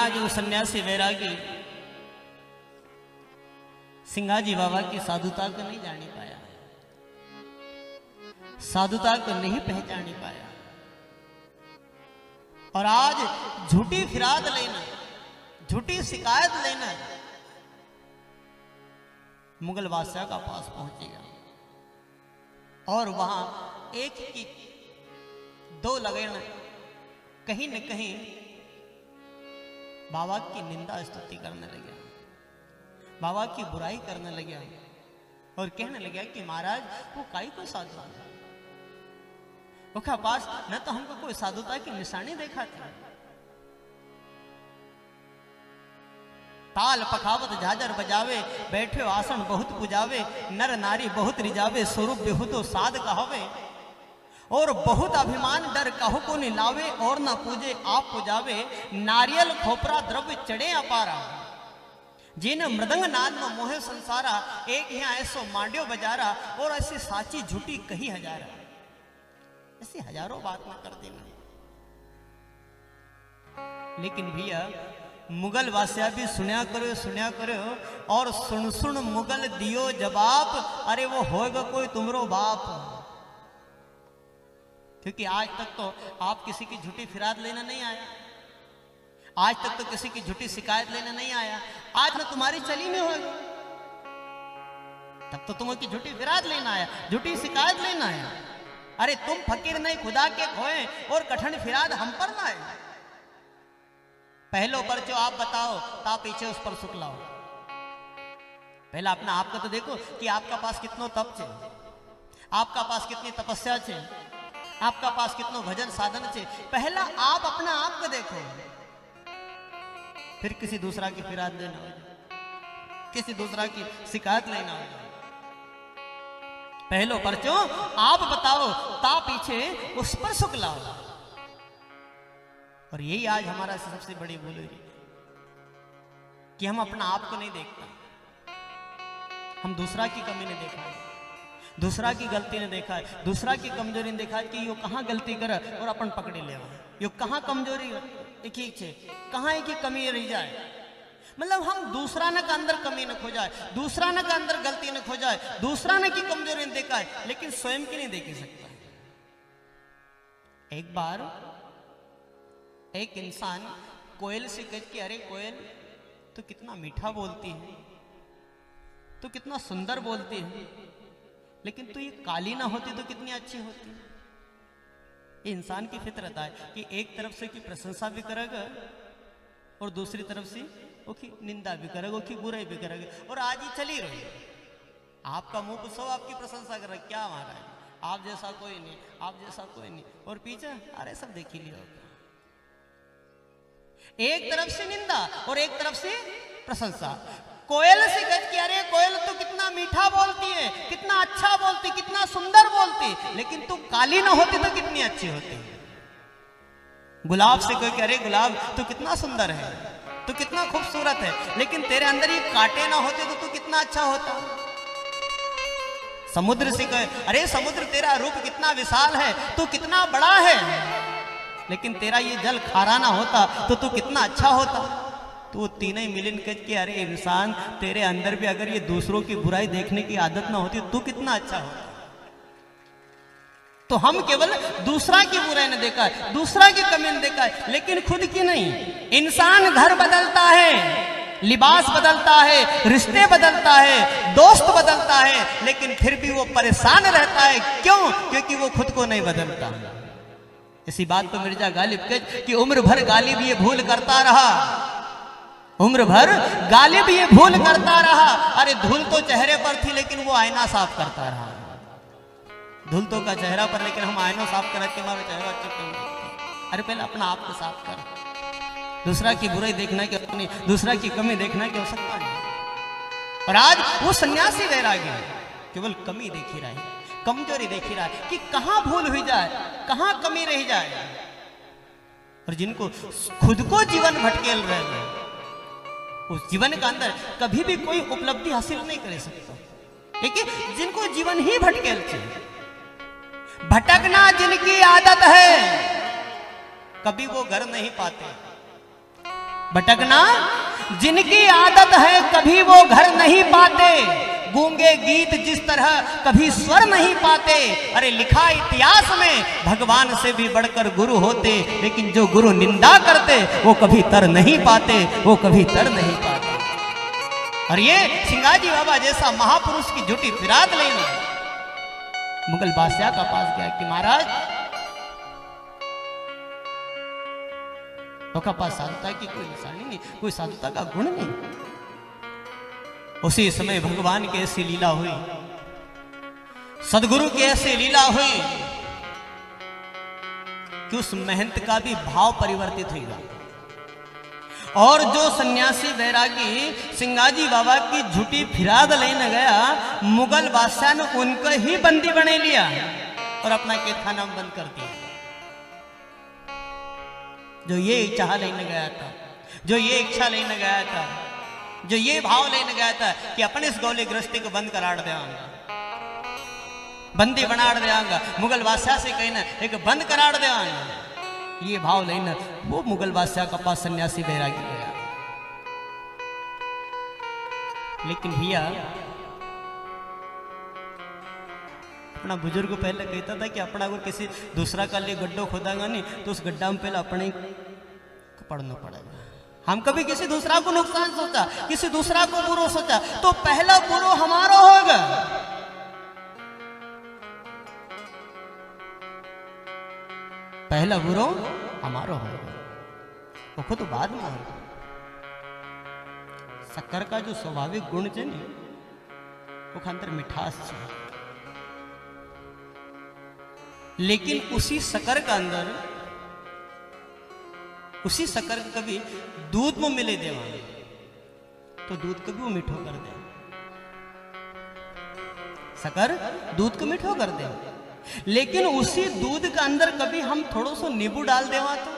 आज वो सन्यासी वैरागी सिंगाजी बाबा की साधुता को नहीं जान पाया, साधुता को नहीं पहचान पाया, और आज झूठी फिराद लेना, झूठी शिकायत लेना मुगल बादशाह का पास पहुंचेगा, और वहां एक की दो लगेना कहीं न कहीं बाबा की निंदा स्तुति करने लगे, बाबा की बुराई करने लगे और कहने लगे कि महाराज वो काई को साधु उसका पास न तो हमको कोई साधुता की निशानी देखा थी। ताल पखावत झाजर बजावे, बैठे आसन बहुत पुजावे, नर नारी बहुत रिजावे, स्वरूप बेहुतो साध कहवे, और बहुत अभिमान डर कहो को निलावे, और न पूजे आप पुजावे, नारियल खोपरा द्रव्य चढ़े अपारा, जिन मृदंग नाद में मोहे संसारा, एक यहाँ ऐसो मांड्यो बजारा, और ऐसी साची झूठी कही हजारा। ऐसी हजारों बात ना कर देना। लेकिन भैया मुगल वासिया भी सुनिया करो, और सुन सुन मुगल दियो जवाब, अरे वो होगा कोई तुमरो बाप। क्योंकि आज तक तो आप किसी की झूठी फिराद लेना नहीं आया, आज तक तो किसी की झूठी शिकायत लेना नहीं आया, आज ना तुम्हारी चली में होगी, तब तो तुम्हें झूठी फिराद लेना आया, झूठी शिकायत लेना आया। अरे तुम फकीर नहीं खुदा के खोए, और कठिन फिराद हम पर लाए। पहलो पर जो आप बताओ ता पीछे उस पर सुख लाओ। पहला अपना आपको तो देखो कि आपका पास कितनो तप छे, आपका पास कितनी तपस्या छे, आपका पास कितनो भजन साधन छे। पहला आप अपना आप को देखो, फिर किसी दूसरा की फिराद लेना हो, किसी दूसरा की शिकायत लेना हो। पहलो परचो आप बताओ ता पीछे उस पर सुख लाओ। और यही आज हमारा सबसे बड़ी भूल है कि हम अपना आप को नहीं देखता, हम दूसरा की कमी ने देखा है, दूसरा की गलती ने देखा है, दूसरा की कमजोरी ने देखा है कि यो कहाँ गलती करे और अपन पकड़ी ले, यो कहाँ कमजोरी एक ही छे, कहाँ एक ही कमी रह जाए। मतलब हम दूसरा न का अंदर कमी न खोजाए, दूसरा न का अंदर गलती न खोजाए, दूसरा न की कमजोरी न देखा है, लेकिन स्वयं की नहीं देख सकता। एक बार एक इंसान कोयल से कह कि अरे कोयल तू कितना मीठा बोलती है, तू कितना सुंदर बोलती है, लेकिन तू ये काली ना होती तो कितनी अच्छी होती। ये इंसान की फितरत है कि एक तरफ से की प्रशंसा भी करेगा और दूसरी तरफ से उसकी निंदा भी करेगा, उसकी बुराई भी करेगा, और आज ही चली रही। आपका मुंह तो सब आपकी प्रशंसा कर रहा है, क्या मारा है, आप जैसा कोई नहीं, आप जैसा कोई नहीं, और पीछे अरे सब देख ही लिया। एक तरफ से निंदा और एक तरफ से प्रशंसा। कोयल से कह कि अरे कोयल तू कितना मीठा बोलती है, कितना अच्छा बोलती, कितना सुंदर बोलती, लेकिन तू काली ना होती तो कितनी अच्छी होती। गुलाब से कोई कह अरे गुलाब तू कितना सुंदर है, तू कितना खूबसूरत है, लेकिन तेरे अंदर ये कांटे ना होते तो तू कितना अच्छा होता। समुद्र से कहे अरे समुद्र तेरा रूप कितना विशाल है, तू कितना बड़ा है, लेकिन तेरा ये जल खारा ना होता तो तू कितना अच्छा होता। तो तीनों ही मिलन के अरे इंसान तेरे अंदर भी अगर ये दूसरों की बुराई देखने की आदत ना होती तो कितना अच्छा होता। तो हम केवल दूसरा की बुराई ने देखा है, दूसरा की कमी ने देखा है, लेकिन खुद की नहीं। इंसान घर बदलता है, लिबास बदलता है, रिश्ते बदलता है, दोस्त बदलता है, लेकिन फिर भी वो परेशान रहता है। क्यों? क्योंकि वो खुद को नहीं बदलता। इसी बात को मिर्जा गालिब कह कि उम्र भर गालिब ये भूल करता रहा, उम्र भर गालिब ये भूल करता रहा। अरे धूल तो चेहरे पर थी लेकिन वो आईना साफ करता रहा। धूल तो का चेहरा पर, लेकिन हम आईना साफ कर के हमारा चेहरा अच्छा क्यों? अरे पहले अपना आप को साफ कर। दूसरा की बुराई देखना की अपनी, दूसरा की कमी देखना की आवश्यकता नहीं। और आज वो सन्यासी वैरागी केवल कमी देखी रहा है, कमजोरी देखी रहा है कि कहां भूल हुई जाए, कहां कमी रह जाए। और जिनको खुद को जीवन भटकेल रहे हैं, उस जीवन के अंदर कभी भी कोई उपलब्धि हासिल नहीं कर सकता। लेकिन जिनको जीवन ही भटकेल छे, भटकना जिनकी आदत है, कभी वो घर नहीं पाते, भटकना जिनकी आदत है कभी वो घर नहीं पाते, गूंगे गीत जिस तरह कभी स्वर नहीं पाते। अरे लिखा इतिहास में भगवान से भी बढ़कर गुरु होते, लेकिन जो गुरु निंदा करते वो कभी तर नहीं पाते, वो कभी तर नहीं पाते। और ये सिंगाजी बाबा जैसा महापुरुष की झूठी फिराद लेना मुगल बादशाह का पास गया कि महाराज तो का पास साधुता की कोई निशानी नहीं, कोई साधुता का गुण नहीं। उसी समय भगवान की ऐसी लीला हुई, सदगुरु की ऐसी लीला हुई कि उस महंत का भी भाव परिवर्तित हुआ। और जो सन्यासी बैरागी सिंगाजी बाबा की झूठी फिराद लेने गया, मुगल बादशाह ने उनको ही बंदी बने लिया और अपना कैदखाना बंद कर दिया। जो ये चाह लेने गया था, जो ये इच्छा लेने गया था, जो ये भाव लेने गया था कि अपने इस गौली गृहस्थी को बंद कराड़ देंगा, बंदी बना देंगा, मुगल बादशाह से कहना एक बंद कराड़ देंगा, ये भाव लेना वो मुगल बादशाह का पास सन्यासी बैरागी गया। लेकिन भैया अपना बुजुर्ग पहले कहता था कि अपना अगर किसी दूसरा का लिए गड्ढा खोदागा नहीं तो उस गड्ढा में पहले अपने पड़ना पड़ेगा। हम कभी किसी दूसरा को नुकसान सोचा, किसी दूसरा को बुरा सोचा तो पहला बुरा हमारा होगा। पहला बुरा हमारा होगा, वो खुद तो बाद में होगा। शक्कर का जो स्वाभाविक गुण है ना वो अंदर मिठास है, लेकिन उसी शक्कर का अंदर उसी शक्कर कभी दूध में मिले देवा तो दूध को भी वो मीठो कर दे, शक्कर दूध को मीठो कर दे। लेकिन उसी दूध के अंदर कभी हम थोड़ा सा नींबू डाल देवा तो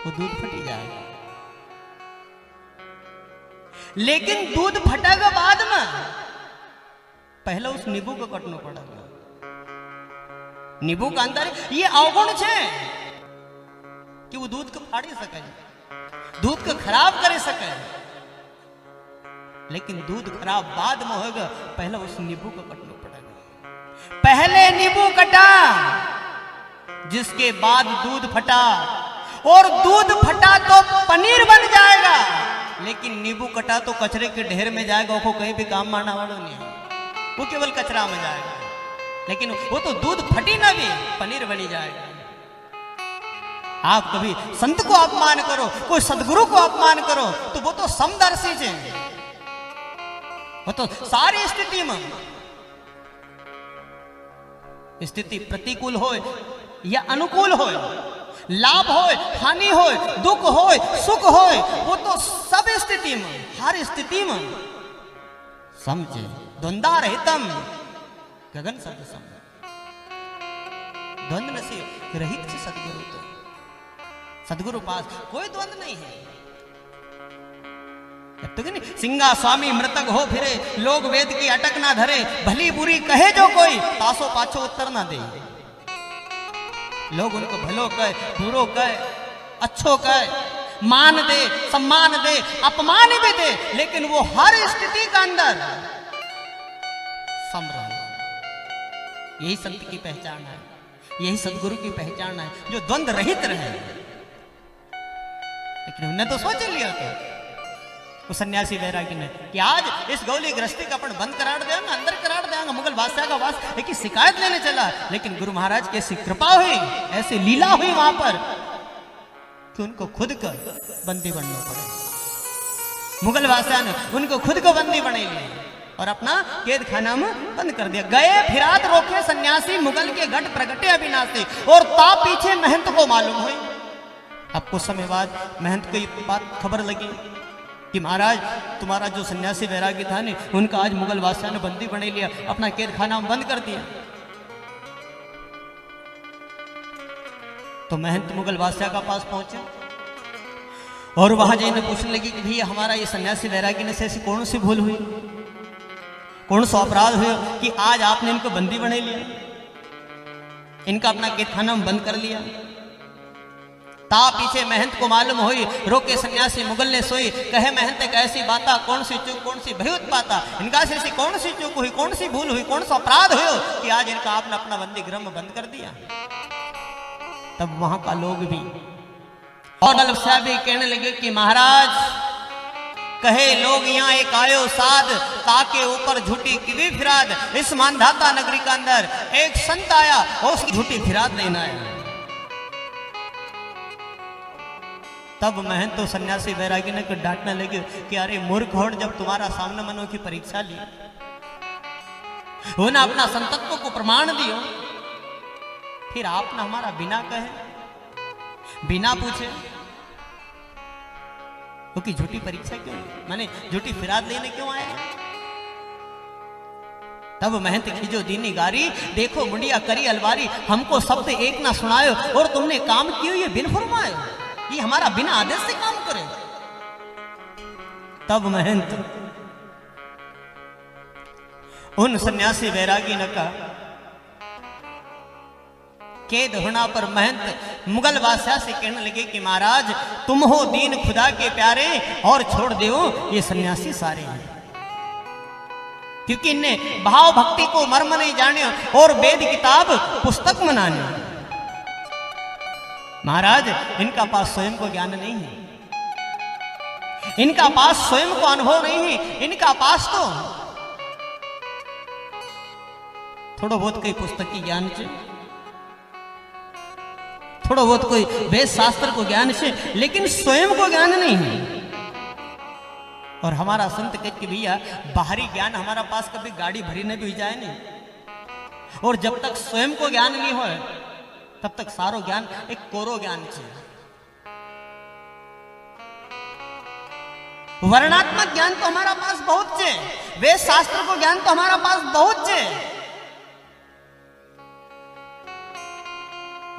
वो दूध फटी जाएगा। लेकिन दूध फटेगा बाद में, पहले उस नींबू को कटना पड़ेगा। नींबू का अंदर ये अवगुण है कि वो दूध को फाड़ी सके, दूध को खराब कर सके, लेकिन दूध खराब बाद में होगा, पहले उस नींबू को कटना पड़ेगा। पहले नींबू कटा, जिसके बाद दूध फटा, और दूध फटा तो पनीर बन जाएगा, लेकिन नींबू कटा तो कचरे के ढेर में जाएगा, वो कहीं भी काम मारने वाला नहीं है, वो केवल कचरा में जाएगा। लेकिन वो तो दूध फटी ना भी पनीर बनी जाएगा। आप कभी संत को अपमान करो, कोई सदगुरु को अपमान करो तो वो तो समदर्शी है, वो तो सारी स्थिति में, स्थिति प्रतिकूल हो या अनुकूल हो, लाभ हो हानि हो, दुख हो सुख हो, वो तो सब स्थिति में, हर स्थिति में समझे। द्वंद्वा रहितम गगन शब्द सम, द्वंद्व से रहित से सदगुरु, तो सदगुरु पास कोई द्वंद्व नहीं है। जब तक नहीं सिंगा स्वामी मृतक हो फिरे, लोग वेद की अटक ना धरे, भली बुरी कहे जो कोई, तासो पाछो उत्तर ना दे। लोग उनको भलो कहे, बुरो कहे, अच्छो कहे, मान दे, सम्मान दे, अपमान भी दे, लेकिन वो हर स्थिति का अंदर सम रहे। यही संत की पहचान है, यही सदगुरु की पहचान है, जो द्वंद्व रहित रहे। लेकिन उन्होंने तो सोच लिया था उस सन्यासी बैरागी ने कि आज इस गौली गृहस्थी का अपन बंद करार देंगे, अंदर करार देंगे। मुगल बादशाह का वास एक शिकायत लेने चला, लेकिन गुरु महाराज की ऐसी कृपा हुई, ऐसी लीला हुई वहां पर कि उनको खुद का बंदी बनना पड़े। मुगल बादशाह ने उनको खुद को बंदी बने लिए और अपना कैद खाना में बंद कर दिया। गए फिरात रोके सन्यासी, मुगल के गढ़ प्रगटे अविनाशी, और ता पीछे महंत को मालूम हुई। अब कुछ समय बाद महंत को ये बात खबर लगी कि महाराज तुम्हारा जो सन्यासी बैरागी था नहीं, उनका आज मुगल बादशाह ने बंदी बने लिया, अपना कैद खाना बंद कर दिया। तो महंत मुगल बादशाह का पास पहुंचे और वहां जाने पूछने लगी कि भैया हमारा ये सन्यासी बैरागी ने से ऐसी कौन सी भूल हुई, कौन सा अपराध हुआ कि आज आपने इनको बंदी बने लिया, इनका अपना कैद खाना बंद कर लिया। ता पीछे महंत को मालूम हुई, रोके सन्यासी मुगल ने सोई, कहे महंत एक ऐसी बाता, कौन सी चूक कौन सी भय उत्पाता। इनका से ऐसी कौन सी चूक हुई, कौन सी भूल हुई, कौन सा अपराध हुआ कि आज इनका आपने अपना बंदी गृह में बंद कर दिया। तब वहां का लोग भी और गल्फ साहब भी कहने लगे कि महाराज कहे लोग यहाँ एक आयो साध, ताके ऊपर झूठी किवी फिराद। इस मानधाता नगरी के अंदर एक संत आया और उसकी झूठी फिराद लेना आया। तब महंत तो सन्यासी बैरागी ने डांटने लगे कि अरे मूर्ख होड़, जब तुम्हारा सामने मनो की परीक्षा ली, वो ना अपना संतत्व को प्रमाण दियो, फिर आपने हमारा बिना कहे बिना पूछे क्योंकि झूठी परीक्षा क्यों, माने झूठी फिराद लेने क्यों आए। तब महंत खींचो दीनी गारी, देखो मुंडिया करी अलवारी, हमको शब्द एक ना सुनायो और तुमने काम क्यों ये बिन फरमाए, ये हमारा बिना आदेश से काम करे। तब महंत उन सन्यासी वैरागी ने कहा, कैद होना पर महंत मुगल बादशाह से कहने लगे कि महाराज तुम हो दीन खुदा के प्यारे और छोड़ दो ये सन्यासी सारे हैं, क्योंकि इनने भाव भक्ति को मर्म नहीं जाने और वेद किताब पुस्तक मनाने। महाराज इनका पास स्वयं को ज्ञान नहीं है, इनका पास स्वयं को अनुभव नहीं है, इनका पास तो थोड़ा बहुत कोई पुस्तक की ज्ञान से, थोड़ा बहुत कोई वेद शास्त्र को ज्ञान से, लेकिन स्वयं को ज्ञान नहीं है। और हमारा संत कहते भैया बाहरी ज्ञान हमारा पास कभी गाड़ी भरी नहीं भी जाए नहीं, और जब तक स्वयं को ज्ञान नहीं हो तब तक सारो ज्ञान एक कोरो ज्ञान है। वर्णात्मक ज्ञान तो हमारा पास बहुत है, वेद शास्त्र को ज्ञान तो हमारा पास बहुत है,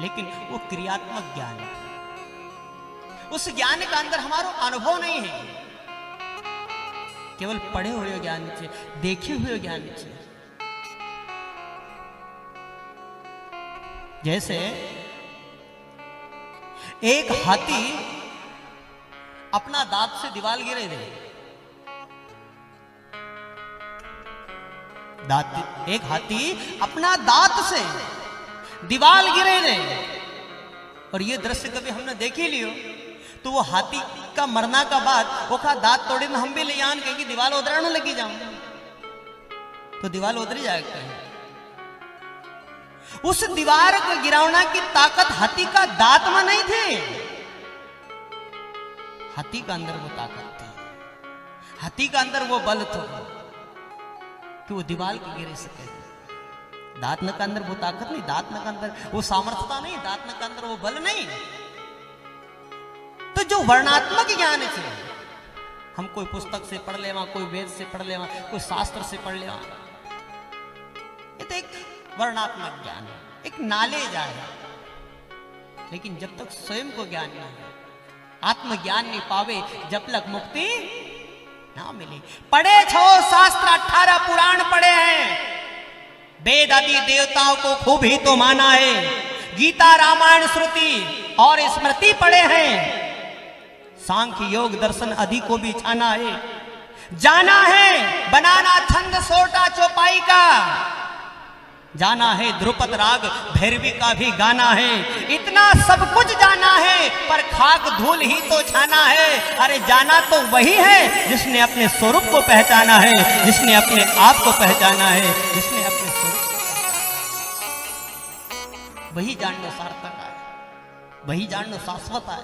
लेकिन वो क्रियात्मक ज्ञान है, उस ज्ञान का अंदर हमारा अनुभव नहीं है, केवल पढ़े हुए ज्ञान से, देखे हुए ज्ञान से। जैसे एक हाथी अपना दांत से दीवार गिरे थे, एक हाथी अपना दांत से दीवार गिरे थे, और ये दृश्य कभी हमने देख ही लियो, तो वो हाथी का मरना का बाद वो का दांत तोड़े ना हम भी ले जान कहेंगे दीवार उधराने लगी जाऊं, तो दीवार उधरी जाएगा। उस दीवार को गिरावना की ताकत हाथी का दांत में नहीं थी, हाथी का अंदर वो ताकत थी, हाथी का अंदर वो बल था कि वो दीवार को गिरे सके। दांत के अंदर वो ताकत नहीं, दांत के अंदर वो सामर्थ्यता नहीं, दांत के अंदर वो बल नहीं। तो जो वर्णात्मक ज्ञान है, हम कोई पुस्तक से पढ़ लेवा, कोई वेद से पढ़ लेवा, कोई शास्त्र से पढ़ लेवा, ये तो एक वर्णात्मक ज्ञान है, एक नॉलेज है। लेकिन जब तक स्वयं को ज्ञान नहीं है, आत्मज्ञान नहीं पावे, जब तक मुक्ति ना मिले। पढ़े 6 शास्त्र 18 पुराण पढ़े हैं, वेद आदि देवताओं को खूब ही तो माना है, गीता रामायण श्रुति और स्मृति पढ़े हैं, सांख्य योग दर्शन आदि को भी छाना है, जाना है बनाना छंद सोटा चौपाई का, जाना है ध्रुपद राग भैरवी का भी गाना है। इतना सब कुछ जाना है पर खाक धूल ही तो छाना है। अरे जाना तो वही है जिसने अपने स्वरूप को पहचाना है, जिसने अपने आप को पहचाना है, जिसने अपने स्वरूप को, वही जानना सार्थक है, वही जानना शाश्वत है।